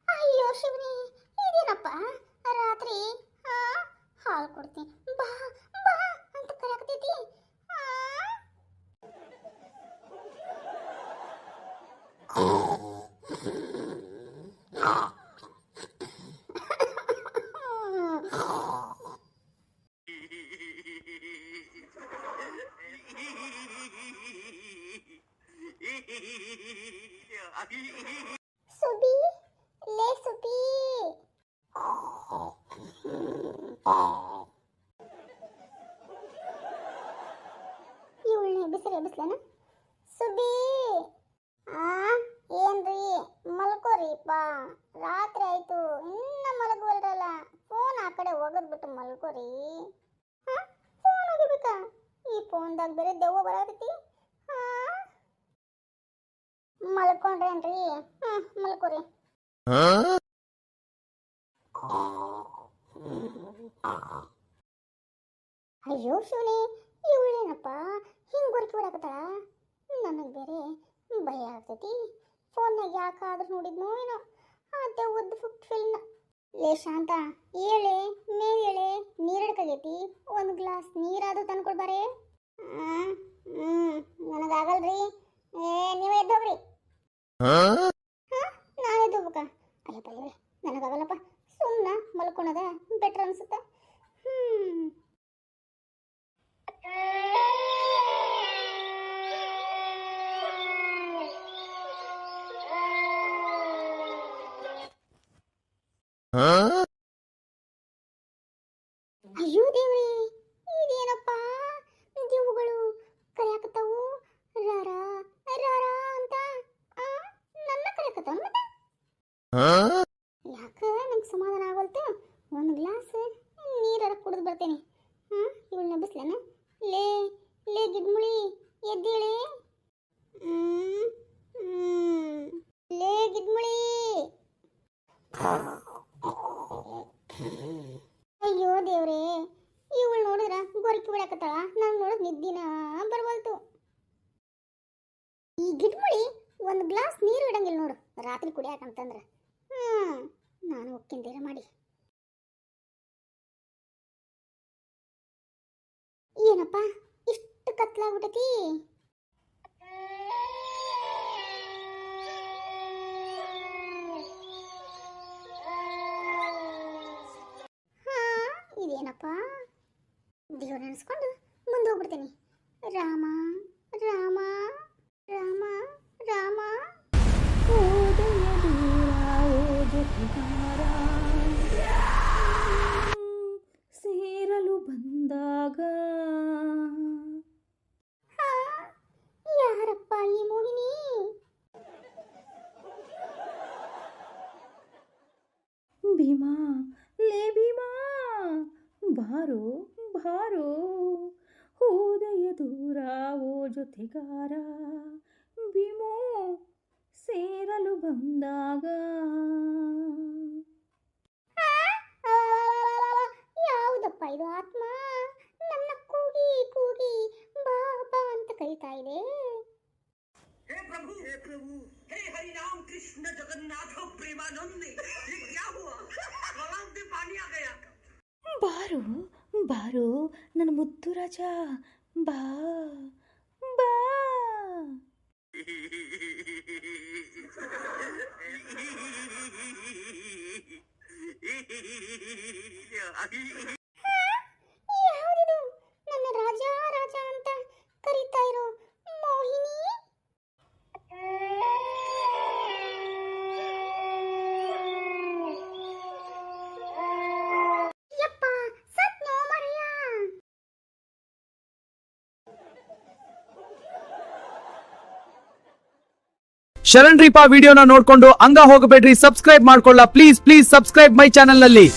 ಅಯ್ಯೋ ಶಿವನಿ, ಇದೇನಪ್ಪ ರಾತ್ರಿ ಹಾಲು ಕೊಡ್ತೀನಿ ಬಾ ಬಾ ಅಂತ ಕರೆಯಾಕತೈತಿ. ಸುಬಿ, ಲೇ ಸುಬಿ. ಇವಳನ್ನ ಎಬ್ಬಿಸ್ಲೇನ? ಸುಬಿ, ಏನ್ರಿ ಮಲ್ಕೋರಿಪ್ಪ, ರಾತ್ರಿ ಆಯ್ತು ಇನ್ನ ಮಲಗುವಲ್ರಲ್ಲ. ಫೋನ್ ಆ ಕಡೆ ಹೋಗದ್ಬಿಟ್ಟು ಮಲ್ಕೋರಿ. ಫೋನ್ ಹೋಗಿಬೇಕಾ? ಈ ಫೋನ್ದಾಗ ಬೇರೆ ದೆವ್ವ ಬರತೈತಿ. ಮಲ್ಕೊಂಡ್ರೇನ್ರಿ? ಮಲ್ಕೋರಿ. ಅಯ್ಯೋ ಶಿವನಿ, ಇವಳೇನಪ್ಪ ಹಿಂಗ್ ಗೊರಕಿ ಬಿಡಕತ್ತಾಳ? ನನಗೆ ಬೇರೆ ಭಯ ಆಗ್ತೈತಿ. ಫೋನ್ನಾಗ ಯಾಕಾದ್ರೂ ನೋಡಿದ್ನೋ ಏನೋ ಆ ದೆವ್ವದ ಫಿಲ್ಮ್. ಲೇ ಶಾಂತ, ಏಳೆ ಮೇಲೇಳೆ, ನೀರಡ್ಕಾಗೈತಿ, ಒಂದು ಗ್ಲಾಸ್ ನೀರಾದ್ರೂ ತಂದ್ಕೊಡ್ಬಾರೆ. ನನಗಾಗಲ್ರಿ. ನೀವೇ ಎದ್ದೋಗ್ರಿ. ನಾನು ಎದ್ದೋಗ್ಬೇಕಾ? ಅಯ್ಯಪ್ಪ ಇವ್ರೆ, ನನಗಾಗಲ್ಲಪ್ಪ. ಸುಮ್ಮನೆ ಮಲ್ಕೊಳದ ಬೆಟ್ರ್ ಅನ್ಸುತ್ತೆ. ಅಯ್ಯೋ ದೇವ್ರಿ, ಇದೇನಪ್ಪ ದೇವುಗಳು ಕರೆಯಾಕತ್ತಾವು ರಾರ ರಾರ ಅಂತ. ನನ್ನ ಕರೆಯಾಕತ್ತಾವ ಮತ್ತೆ. ಯಾಕ ನಂಗೆ ಸಮಾಧಾನ ಆಗೋಲ್ತು. ಒಂದು ಗ್ಲಾಸ್ ನೀರಾರ ಕುಡಿದು ಬರ್ತೇನೆ. ಇವಳನ್ನ ಬಿಸ್ಲೇನ? ಲೇ ಲೇ ಗಿಡ್ಮುಳಿ, ಎದ್ದೇಳಿ. ಲೇ ಗಿಡ್ಮುಳಿ. ಅಯ್ಯೋ ದೇವ್ರೇ, ಇವಳು ನೋಡಿದ್ರ ಗೊರಕಿ ಬಿಡಕತ್ತಾಳ, ನಾನು ನೋಡಿದ್ ನಿದ್ದಿನ ಬರ್ಬಲ್ತು. ಈ ಗಿಡ್ಮುಳಿ ಒಂದು ಗ್ಲಾಸ್ ನೀರು ಇಡಂಗಿಲ್ಲ ನೋಡು ರಾತ್ರಿ ಕುಡಿಯಾಕಂತಂದ್ರ. ನಾನು ಒಕ್ಕಿಂದೇರ ಮಾಡಿ. ಏನಪ್ಪ ಇಷ್ಟು ಕತ್ಲಾಗ್ಬಿಟ್ಟೈತಿ? ಇದೇನಪ್ಪ? ದೇವ್ರ ನೆನೆಸ್ಕೊಂಡು ಮುಂದೆ ಹೋಗ್ಬಿಡ್ತೀನಿ. ರಾಮ ರಾಮ ರಾಮ ರಾಮ. ಸೇರಲು ಬಂದಾಗ ಯಾರಪ್ಪ ಈ ಮೋಹಿನಿ? ಭೀಮಾ, ಲೇ ಭೀಮಾ, ಬಾರೋ ಬಾರೋ, ಹೋದೆಯ ದೂರ ಓ ಜೊತೆಗಾರ, ಭೀಮೋ ಸೇರಲು ಬಂದಾಗ. ಯಾವುದಪ್ಪ ಇದು ಆತ್ಮ ನನ್ನ ಕೂಗಿ ಕೂಗಿ ಬಾ ಬಾ ಅಂತ ಕರೀತಾ ಇದೆ. हे प्रभु हे हरि राम कृष्ण जगन्नाथ प्रेमानंद, ये क्या हुआ? गलाव में पानी आ गया. ಬಾರೋ ಬಾರೋ ನನ್ನ ಮುದ್ದು ರಾಜ, ಬಾ ಬಾ. ಯಾವುದಿದು ನನ್ನ ರಾಜ ರಾಜ ಅಂತ ಕರೀತಾ ಇರೋ ಮೋಹಿನಿ? ಯಪ್ಪ ಸತ್ನೋ ಮರಿಯ. ಶರಣ್ರೀಪಾ ವಿಡಿಯೋನ ನೋಡ್ಕೊಂಡು ಹಂಗ ಹೋಗಬೇಡ್ರಿ, ಸಬ್ಸ್ಕ್ರೈಬ್ ಮಾಡ್ಕೊಳ್ಳ ಪ್ಲೀಸ್. ಸಬ್ಸ್ಕ್ರೈಬ್ ಮೈ ಚಾನೆಲ್ ನಲ್ಲಿ.